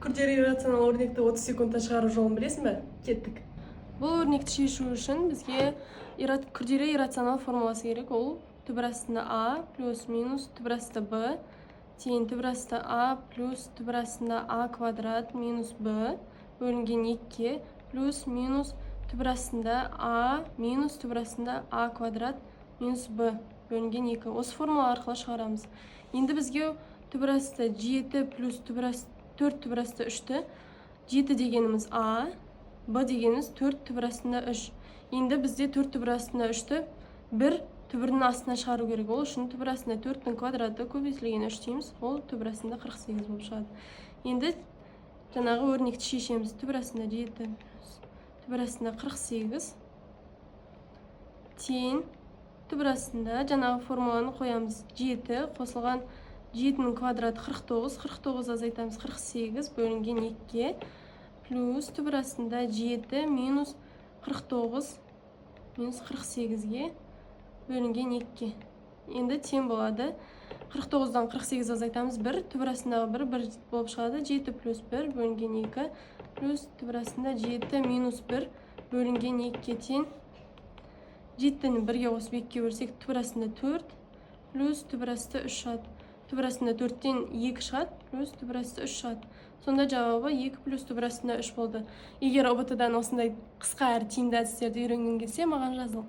күрделі иррационал өрнекті 30 секундта шығару жолын білесің бе? Кеттік. Бұл өрнекті шешу үшін бізге күрделі иррационал формуласы керек. Ол түбір астында а плюс минус түбір асты б тең түбір асты а плюс түбір астында а квадрат минус б бөлінген 2 плюс минус түбір астында а минус түбір астында а квадрат минус б бөлінген 2. Осы формула арқылы шығарамыз. Енді бізге түбір асты 7 плюс 4 түбір асты 3-ті 7 дегеніміз а, б дегеніміз 4 түбір астында 3. Енді бізде 4 түбір астында 3-ті 1 түбірінің астына шығару керек. Ол үшін түбір астында 4-тің квадраты көбейтілген 3 дейміз. Ол түбір астында 48 болып шығады. Енді жаңағы өрнекті шешеміз. Түбір астында 7 түбір астында 48 тең түбір астында жаңағы формуланы қоямыз. 7 қосылған 7-нің квадраты 49, 49 азайтамыз 48 бөлінген 2 плюс түбір астында 7 минус 49 минус 48-ге бөлінген 2. Енді тең болады. 49-дан 48 азайтамыз 1, түбір астындағы 1 болып шығады. 7 плюс 1 бөлінген 2 плюс түбір астында 7 минус 1 бөлінген 2 тең. 7-ні 1-ге қосып 2-ге бөлсек түбір астында 4 плюс түбір асты 3 шығады. Түбір астында 4-тен 2 шығады плюс түбір асты 3 шығады. Сонда жауабы 2 плюс түбір астында 3 болды. Егер ұбт-дан осындай қысқа әрі тиімді әдістерді үйренген келсе, маған жазыл.